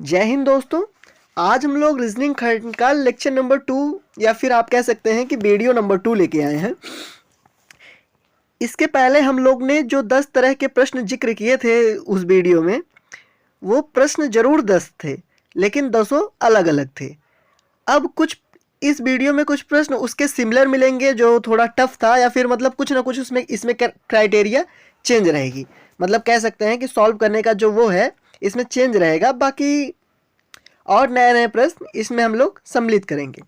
जय हिंद दोस्तों। आज हम लोग रीजनिंग खंड का लेक्चर नंबर 2 या फिर आप कह सकते हैं कि वीडियो नंबर 2 लेके आए हैं। इसके पहले हम लोग ने जो 10 तरह के प्रश्न जिक्र किए थे उस वीडियो में, वो प्रश्न जरूर 10 थे, लेकिन 10 अलग अलग थे। अब कुछ इस वीडियो में कुछ प्रश्न उसके सिमिलर मिलेंगे जो थोड़ा टफ था, या फिर मतलब कुछ ना कुछ उसमें इसमें क्राइटेरिया चेंज रहेगी। मतलब कह सकते हैं कि सॉल्व करने का जो वो है इसमें चेंज रहेगा। बाकी और नए नए प्रश्न इसमें हम लोग सम्मिलित करेंगे।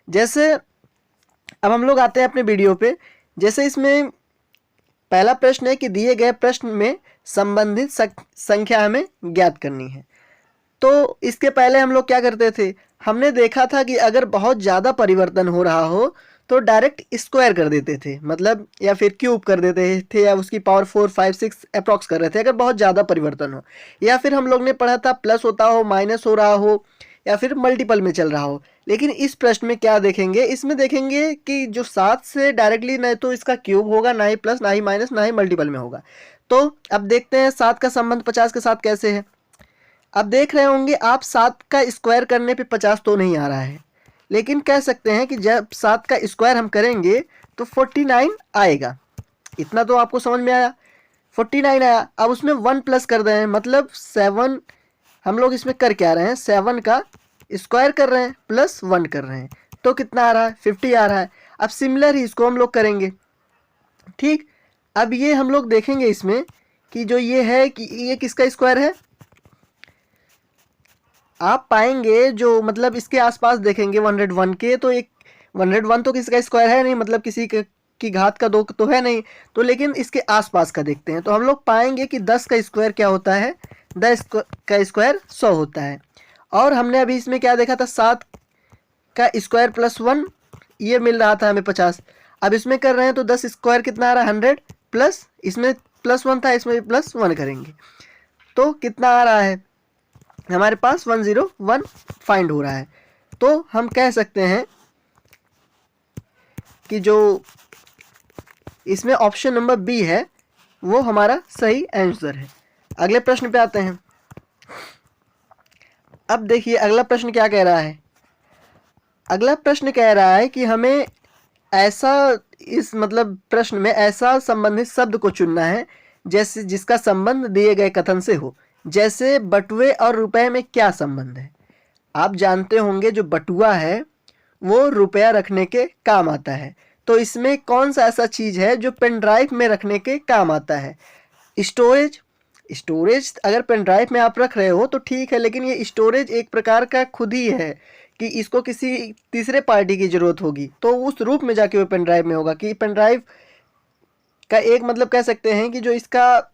जैसे अब हम लोग आते हैं अपने वीडियो पे। जैसे इसमें पहला प्रश्न है कि दिए गए प्रश्न में संबंधित संख्या हमें ज्ञात करनी है। तो इसके पहले हम लोग क्या करते थे, हमने देखा था कि अगर बहुत ज़्यादा परिवर्तन हो रहा हो तो डायरेक्ट स्क्वायर कर देते थे, मतलब या फिर क्यूब कर देते थे, या उसकी पावर 4, 5, 6 अप्रॉक्स कर रहे थे अगर बहुत ज़्यादा परिवर्तन हो। या फिर हम लोग ने पढ़ा था प्लस होता हो, माइनस हो रहा हो, या फिर मल्टीपल में चल रहा हो। लेकिन इस प्रश्न में क्या देखेंगे, इसमें देखेंगे कि जो 7 से डायरेक्टली नहीं तो इसका क्यूब होगा, ना ही प्लस, ना ही माइनस, ना ही मल्टीपल में होगा। तो अब देखते हैं 7 का संबंध 50 के साथ कैसे है। अब देख रहे होंगे आप 7 का स्क्वायर करने पे 50 तो नहीं आ रहा है, लेकिन कह सकते हैं कि जब 7 का स्क्वायर हम करेंगे तो 49 आएगा। इतना तो आपको समझ में आया। 49 आया। अब उसमें 1 प्लस कर रहे हैं, मतलब 7 हम लोग इसमें कर क्या रहे हैं, 7 का स्क्वायर कर रहे हैं प्लस 1 कर रहे हैं, तो कितना आ रहा है, 50 आ रहा है। अब सिमिलर ही इसको हम लोग करेंगे। ठीक, अब ये हम लोग देखेंगे इसमें कि जो ये है कि ये किसका स्क्वायर है। आप पाएंगे जो मतलब इसके आसपास देखेंगे 101 के, तो एक 101 तो किसी का स्क्वायर है नहीं, मतलब किसी की घात का 2 तो है नहीं। तो लेकिन इसके आसपास का देखते हैं तो हम लोग पाएंगे कि 10 का स्क्वायर क्या होता है, 10 का स्क्वायर 100 होता है। और हमने अभी इसमें क्या देखा था, 7 का स्क्वायर प्लस 1, ये मिल रहा था हमें 50। अब इसमें कर रहे हैं तो 10 स्क्वायर कितना आ रहा है, 100 प्लस इसमें प्लस 1 था, इसमें भी प्लस 1 करेंगे तो कितना आ रहा है हमारे पास, 101 फाइंड हो रहा है। तो हम कह सकते हैं कि जो इसमें ऑप्शन नंबर बी है वो हमारा सही आंसर है। अगले प्रश्न पे आते हैं। अब देखिए अगला प्रश्न क्या कह रहा है। अगला प्रश्न कह रहा है कि हमें ऐसा इस मतलब प्रश्न में ऐसा संबंधित शब्द को चुनना है जैसे जिसका संबंध दिए गए कथन से हो। जैसे बटुए और रुपए में क्या संबंध है। आप जानते होंगे जो बटुआ है वो रुपया रखने के काम आता है। तो इसमें कौन सा ऐसा चीज़ है जो पेन ड्राइव में रखने के काम आता है। स्टोरेज। स्टोरेज अगर पेन ड्राइव में आप रख रहे हो तो ठीक है, लेकिन ये स्टोरेज एक प्रकार का खुद ही है कि इसको किसी तीसरे पार्टी की ज़रूरत होगी, तो उस रूप में जाके वो पेन ड्राइव में होगा। कि पेन ड्राइव का एक मतलब कह सकते हैं कि जो इसका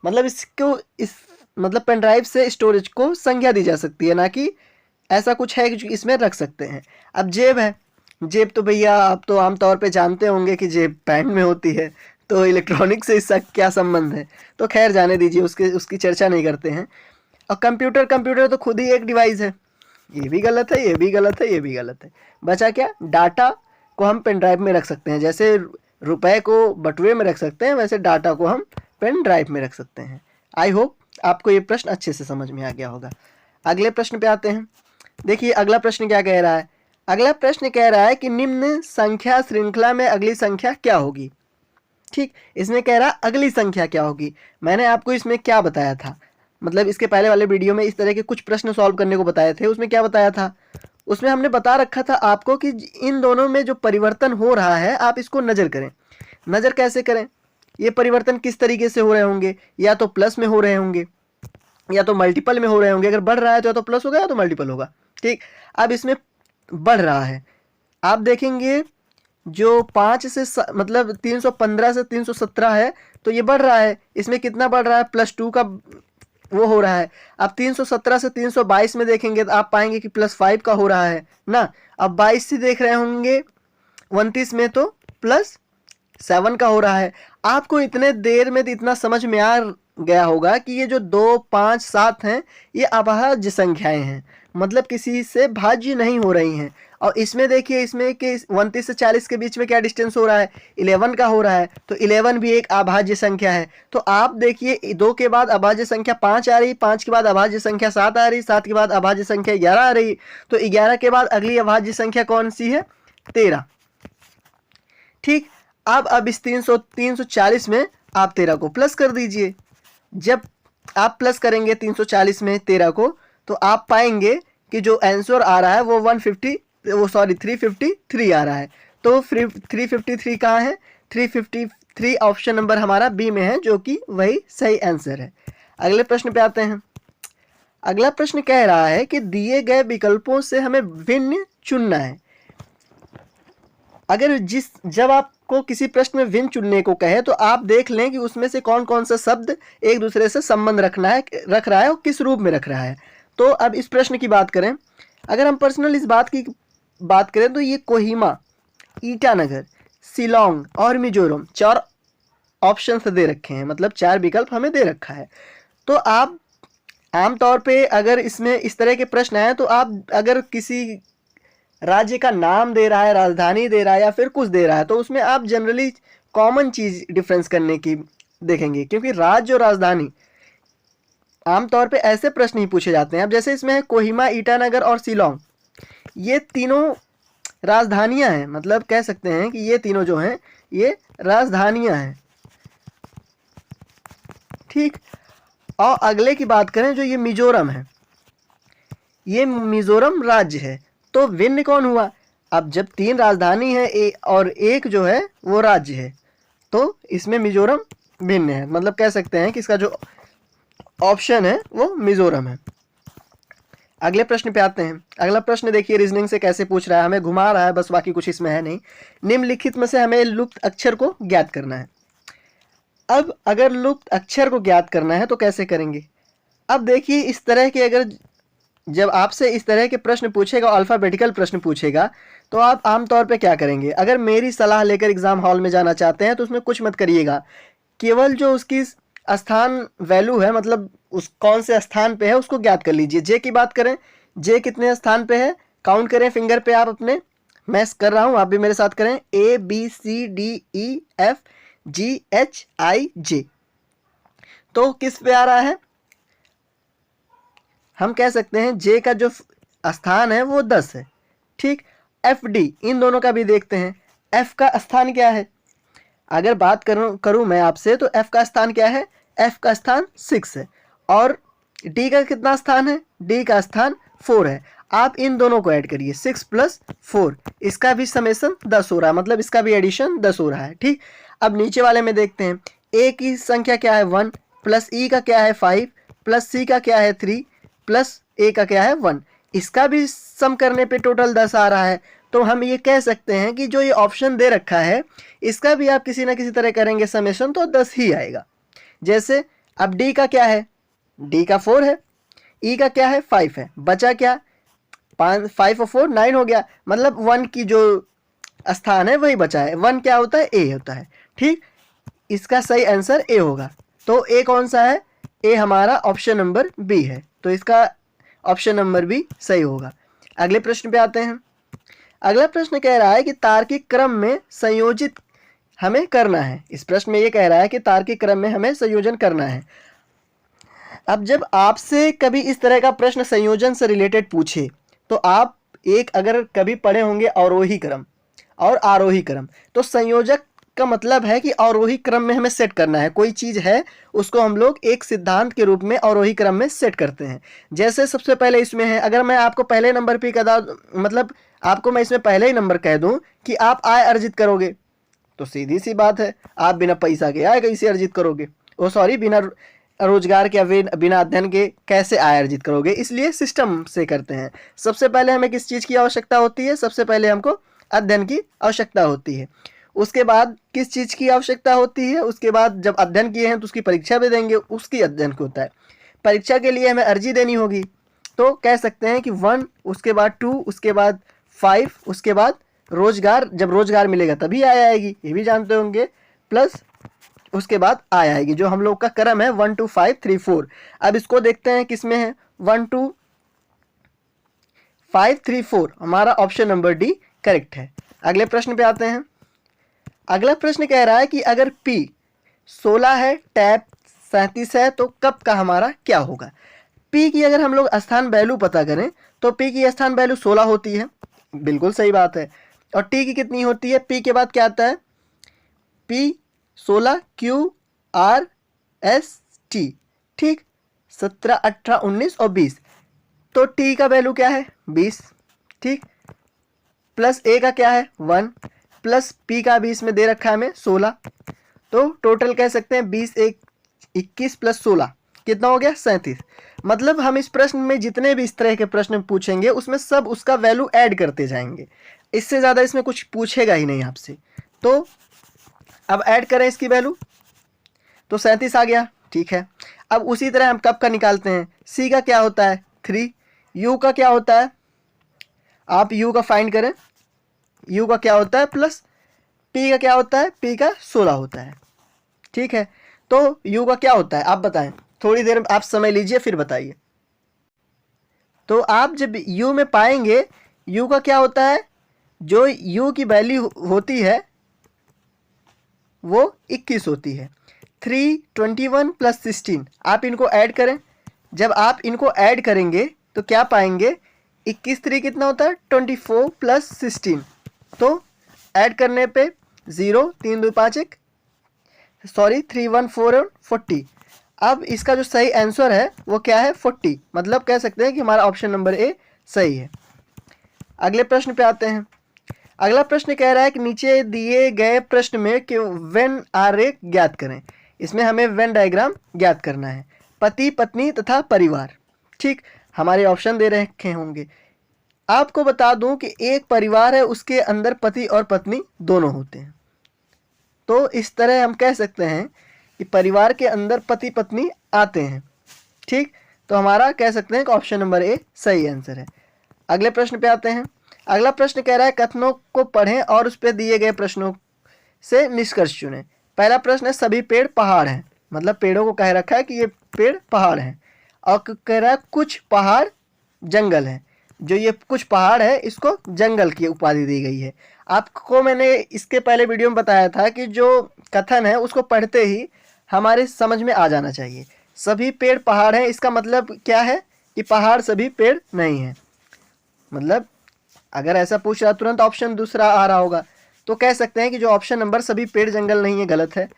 मतलब इसको इस मतलब पेन ड्राइव से स्टोरेज को संज्ञा दी जा सकती है, ना कि ऐसा कुछ है कि इसमें रख सकते हैं। अब जेब है। जेब तो भैया आप तो आमतौर पे जानते होंगे कि जेब पैंट में होती है, तो इलेक्ट्रॉनिक से इसका क्या संबंध है। तो खैर जाने दीजिए, उसकी चर्चा नहीं करते हैं। और कंप्यूटर, कंप्यूटर तो खुद ही एक डिवाइस है। ये भी गलत है, ये भी गलत है, ये भी गलत है। बचा क्या, डाटा को हम पेन ड्राइव में रख सकते हैं। जैसे रुपए को बटुए में रख सकते हैं, वैसे डाटा को हम पेन ड्राइव में रख सकते हैं। आई होप आपको ये प्रश्न अच्छे से समझ में आ गया होगा। अगले प्रश्न पे आते हैं। देखिए अगला प्रश्न क्या कह रहा है। अगला प्रश्न कह रहा है कि निम्न संख्या श्रृंखला में अगली संख्या क्या होगी। ठीक, इसमें कह रहा अगली संख्या क्या होगी। मैंने आपको इसमें क्या बताया था, मतलब इसके पहले वाले वीडियो में इस तरह के कुछ प्रश्न सॉल्व करने को बताए थे। उसमें क्या बताया था, उसमें हमने बता रखा था आपको कि इन दोनों में जो परिवर्तन हो रहा है आप इसको नज़र करें। नज़र कैसे करें, ये परिवर्तन किस तरीके से हो रहे होंगे, या तो प्लस में हो रहे होंगे या तो मल्टीपल में हो रहे होंगे। अगर बढ़ रहा है तो या तो प्लस होगा या तो मल्टीपल होगा। ठीक, अब इसमें बढ़ रहा है। आप देखेंगे जो 5 से मतलब 315 से 317 है, तो ये बढ़ रहा है। इसमें कितना बढ़ रहा है, +2 का वो हो रहा है। अब 317 से 322 में देखेंगे तो आप पाएंगे कि +5 का हो रहा है ना। अब 22 से देख रहे होंगे 29 में तो +7 का हो रहा है। आपको इतने देर में तो इतना समझ में आ गया होगा कि ये जो 2, 5, 7 हैं ये अभाज्य संख्याएं हैं। मतलब किसी से भाज्य नहीं हो रही हैं। और इसमें देखिए, इसमें कि 29 से 40 के बीच में क्या डिस्टेंस हो रहा है, 11 का हो रहा है, तो 11 भी एक अभाज्य संख्या है। तो आप देखिए 2 के बाद अभाज्य संख्या 5 आ रही, 5 के बाद अभाज्य संख्या 7 आ रही, 7 के बाद अभाज्य संख्या 11 आ रही, तो 11 के बाद अगली अभाज्य संख्या कौन सी है, 13। ठीक, अब इस 340 में आप 13 को प्लस कर दीजिए। जब आप प्लस करेंगे 340 में 13 को, तो आप पाएंगे कि जो आंसर आ रहा है वो 353 आ रहा है। तो 353 कहाँ है, 353 ऑप्शन नंबर हमारा बी में है, जो कि वही सही आंसर है। अगले प्रश्न पे आते हैं। अगला प्रश्न कह रहा है कि दिए गए विकल्पों से हमें भिन्न चुनना है। जब आपको किसी प्रश्न में भिन्न चुनने को कहे, तो आप देख लें कि उसमें से कौन कौन सा शब्द एक दूसरे से संबंध रख रहा है और किस रूप में रख रहा है। तो अब इस प्रश्न की बात करें, अगर हम पर्सनल इस बात की बात करें, तो ये कोहिमा, ईटानगर, शिलोंग और मिजोरम 4 ऑप्शन दे रखे हैं, मतलब 4 विकल्प हमें दे रखा है। तो आप आमतौर पे अगर इसमें इस तरह के प्रश्न आए, तो आप अगर किसी राज्य का नाम दे रहा है, राजधानी दे रहा है या फिर कुछ दे रहा है, तो उसमें आप जनरली कॉमन चीज डिफरेंस करने की देखेंगे, क्योंकि राज्य और राजधानी आमतौर पे ऐसे प्रश्न ही पूछे जाते हैं। अब जैसे इसमें है कोहिमा, ईटानगर और शिलोंग, ये तीनों राजधानियां हैं, मतलब कह सकते हैं कि ये तीनों जो हैं ये राजधानियां हैं। ठीक, और अगले की बात करें जो ये मिजोरम है, ये मिजोरम राज्य है। तो भिन्न कौन हुआ, अब जब 3 राजधानी है और एक जो है वो राज्य है, तो इसमें मिजोरम भिन्न है, मतलब कह सकते हैं कि इसका जो ऑप्शन है वो मिजोरम है। अगले प्रश्न पे आते हैं। अगला प्रश्न देखिए रीजनिंग से कैसे पूछ रहा है, हमें घुमा रहा है बस, बाकी कुछ इसमें है नहीं। निम्नलिखित में से हमें लुप्त अक्षर को ज्ञात करना है। अब अगर लुप्त अक्षर को ज्ञात करना है तो कैसे करेंगे। अब देखिए इस तरह के अगर जब आपसे इस तरह के प्रश्न पूछेगा, अल्फ़ाबेटिकल प्रश्न पूछेगा, तो आप आमतौर पे क्या करेंगे। अगर मेरी सलाह लेकर एग्ज़ाम हॉल में जाना चाहते हैं तो उसमें कुछ मत करिएगा, केवल जो उसकी स्थान वैल्यू है, मतलब उस कौन से स्थान पे है उसको ज्ञात कर लीजिए। जे की बात करें, जे कितने स्थान पे है, काउंट करें फिंगर पे आप अपने, मैं कर रहा हूँ आप भी मेरे साथ करें, ABCDEFGHIJ। तो किस पे आ रहा है, हम कह सकते हैं जे का जो स्थान है वो 10 है। ठीक, FD, इन दोनों का भी देखते हैं, F का स्थान क्या है। अगर बात करूं मैं आपसे, तो F का स्थान क्या है, F का स्थान 6 है। और D का कितना स्थान है, D का स्थान 4 है। आप इन दोनों को ऐड करिए, 6 + 4, इसका भी समेशन 10 हो रहा है, मतलब इसका भी एडिशन 10 हो रहा है। ठीक, अब नीचे वाले में देखते हैं, A की संख्या क्या है 1, प्लस E का क्या है 5, प्लस C का क्या है 3, प्लस A का क्या है 1, इसका भी सम करने पे टोटल 10 आ रहा है। तो हम ये कह सकते हैं कि जो ये ऑप्शन दे रखा है इसका भी आप किसी ना किसी तरह करेंगे समेशन, तो 10 ही आएगा। जैसे अब D का क्या है, D का 4 है, E का क्या है 5 है, बचा क्या 5 और 4 9 हो गया, मतलब 1 की जो स्थान है वही बचा है। 1 क्या होता है, A होता है। ठीक, इसका सही आंसर A होगा। तो A कौन सा है, A हमारा ऑप्शन नंबर B है, तो इसका ऑप्शन नंबर B सही होगा। अगले प्रश्न पे आते हैं। अगला प्रश्न कह रहा है कि तार्किक क्रम में संयोजित हमें करना है। इस प्रश्न में ये कह रहा है कि तार्किक क्रम में हमें संयोजन करना है। अब जब आपसे कभी इस तरह का प्रश्न संयोजन से रिलेटेड पूछे, तो आप एक अगर कभी पढ़े होंगे अवरोही क्रम और आरोही क्रम, तो संयोजक का मतलब है कि अवरोही क्रम में हमें सेट करना है। कोई चीज़ है उसको हम लोग एक सिद्धांत के रूप में अवरोही क्रम में सेट करते हैं। जैसे सबसे पहले इसमें है, अगर मैं आपको पहले नंबर पे मतलब आपको मैं इसमें पहले ही नंबर कह दूं कि आप आय अर्जित करोगे, तो सीधी सी बात है आप बिना पैसा के आय कैसे अर्जित करोगे, बिना रोजगार के, बिना अध्ययन के कैसे आय अर्जित करोगे। इसलिए सिस्टम से करते हैं। सबसे पहले हमें किस चीज़ की आवश्यकता होती है, सबसे पहले हमको अध्ययन की आवश्यकता होती है। उसके बाद किस चीज़ की आवश्यकता होती है, उसके बाद जब अध्ययन किए हैं तो उसकी परीक्षा भी देंगे, उसकी अध्ययन को होता है। परीक्षा के लिए हमें अर्जी देनी होगी, तो कह सकते हैं कि 1, उसके बाद 2, उसके बाद 5, उसके बाद रोजगार, जब रोजगार मिलेगा तभी आय आएगी, ये भी जानते होंगे, प्लस उसके बाद आय आएगी। जो हम लोग का क्रम है 1 2 5 3 4। अब इसको देखते हैं किस में है, 1 2 534 हमारा ऑप्शन नंबर डी करेक्ट है। अगले प्रश्न पे आते हैं। अगला प्रश्न कह रहा है कि अगर P 16 है, टैप 37 है, तो कप का हमारा क्या होगा। P की अगर हम लोग स्थान वैल्यू पता करें तो P की स्थान वैल्यू 16 होती है, बिल्कुल सही बात है। और T की कितनी होती है, P के बाद क्या आता है, P 16 Q R S T, ठीक, 17 18 19 और 20, तो T का वैल्यू क्या है 20, ठीक, प्लस A का क्या है 1, प्लस P का भी इसमें दे रखा है हमें 16, तो टोटल कह सकते हैं 20 1 21 प्लस 16 कितना हो गया 37। मतलब हम इस प्रश्न में जितने भी इस तरह के प्रश्न पूछेंगे उसमें सब उसका वैल्यू ऐड करते जाएंगे, इससे ज़्यादा इसमें कुछ पूछेगा ही नहीं आपसे। तो अब ऐड करें इसकी वैल्यू, तो 37 आ गया, ठीक है। अब उसी तरह हम कब का निकालते हैं, C का क्या होता है 3, U का क्या होता है, आप U का फाइंड करें, U का क्या होता है प्लस P का क्या होता है, P का 16 होता है, ठीक है। तो U का क्या होता है आप बताएं, थोड़ी देर आप समय लीजिए फिर बताइए। तो आप जब U में पाएंगे U का क्या होता है, जो U की वैल्यू होती है वो 21 होती है। 3 21 प्लस 16 आप इनको ऐड करें, जब आप इनको ऐड करेंगे तो क्या पाएंगे, 21 3 कितना होता है 24 प्लस 16, तो ऐड करने पे 0 3 2 5 1 सॉरी 3 1 4 40। अब इसका जो सही आंसर है वो क्या है 40, मतलब कह सकते हैं कि हमारा ऑप्शन नंबर ए सही है। अगले प्रश्न पे आते हैं। अगला प्रश्न कह रहा है कि नीचे दिए गए प्रश्न में कि वेन आरेख ज्ञात करें। इसमें हमें वेन डायग्राम ज्ञात करना है, पति पत्नी तथा परिवार, ठीक, हमारे ऑप्शन दे रखे होंगे। आपको बता दूं कि एक परिवार है उसके अंदर पति और पत्नी दोनों होते हैं, तो इस तरह हम कह सकते हैं कि परिवार के अंदर पति पत्नी आते हैं, ठीक, तो हमारा कह सकते हैं कि ऑप्शन नंबर ए सही आंसर है। अगले प्रश्न पे आते हैं। अगला प्रश्न कह रहा है कथनों को पढ़ें और उस पर दिए गए प्रश्नों से निष्कर्ष चुनें। पहला प्रश्न है सभी पेड़ पहाड़ हैं, मतलब पेड़ों को कह रखा है कि ये पेड़ पहाड़ हैं, और कह रहा है कुछ पहाड़ जंगल हैं, जो ये कुछ पहाड़ है इसको जंगल की उपाधि दी गई है। आपको मैंने इसके पहले वीडियो में बताया था कि जो कथन है उसको पढ़ते ही हमारे समझ में आ जाना चाहिए। सभी पेड़ पहाड़ हैं, इसका मतलब क्या है कि पहाड़ सभी पेड़ नहीं हैं, मतलब अगर ऐसा पूछ रहा तुरंत ऑप्शन दूसरा आ रहा होगा तो कह सकते हैं कि जो ऑप्शन नंबर सभी पेड़ जंगल नहीं है गलत है,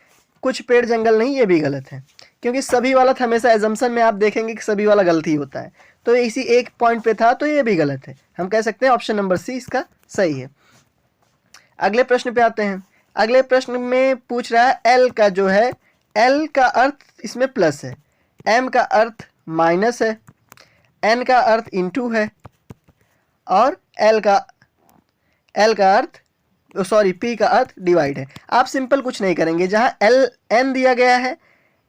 कुछ पेड़ जंगल नहीं ये भी गलत है, क्योंकि सभी वाला था हमेशा एजम्पशन में आप देखेंगे कि सभी वाला गलत ही होता है, तो इसी एक पॉइंट पे था तो ये भी गलत है। हम कह सकते हैं ऑप्शन नंबर सी इसका सही है। अगले प्रश्न पे आते हैं। अगले प्रश्न में पूछ रहा है एल का जो है, एल का अर्थ इसमें प्लस है, एम का अर्थ माइनस है, एन का अर्थ इनटू है, और एल का अर्थ सॉरी पी का अर्थ डिवाइड है। आप सिंपल कुछ नहीं करेंगे, जहाँ एल एन दिया गया है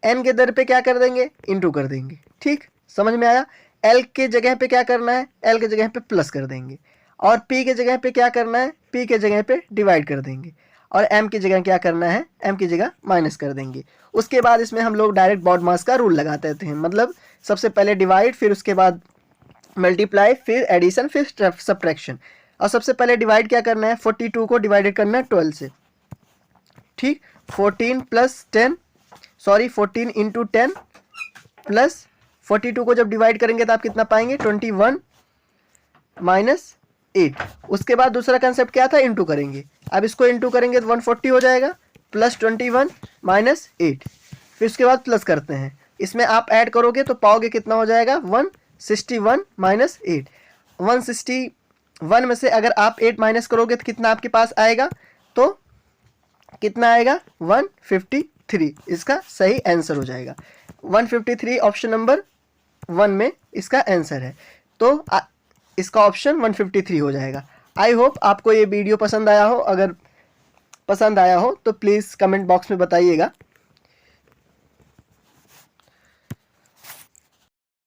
एन के दर पे क्या कर देंगे इनटू कर देंगे, ठीक, समझ में आया। एल के जगह पे क्या करना है, एल के जगह पे प्लस कर देंगे, और पी के जगह पे क्या करना है, पी के जगह पे डिवाइड कर देंगे, और एम की जगह क्या करना है, एम की जगह माइनस कर देंगे। उसके बाद इसमें हम लोग डायरेक्ट बॉड मास का रूल लगाते रहते हैं, मतलब सबसे पहले डिवाइड, फिर उसके बाद मल्टीप्लाई, फिर एडिशन, फिर सब्ट्रैक्शन। और सबसे पहले डिवाइड क्या करना है, 42 को डिवाइडेड करना है 12 से, ठीक, 14 प्लस 10 सॉरी 14 इंटू 10 प्लस 42 को जब डिवाइड करेंगे तो आप कितना पाएंगे 21 माइनस 8। उसके बाद दूसरा कंसेप्ट क्या था, इंटू करेंगे, अब इसको इंटू करेंगे तो 140 हो जाएगा, प्लस 21 माइनस 8, फिर उसके बाद प्लस करते हैं, इसमें आप ऐड करोगे तो पाओगे कितना हो जाएगा 161 माइनस 8। 161 में से अगर आप 8 माइनस करोगे तो कितना आपके पास आएगा, तो कितना आएगा 153, इसका सही आंसर हो जाएगा 153, ऑप्शन नंबर 1 में इसका आंसर है, तो इसका ऑप्शन 153 हो जाएगा। आई होप आपको ये वीडियो पसंद आया हो, अगर पसंद आया हो तो प्लीज़ कमेंट बॉक्स में बताइएगा।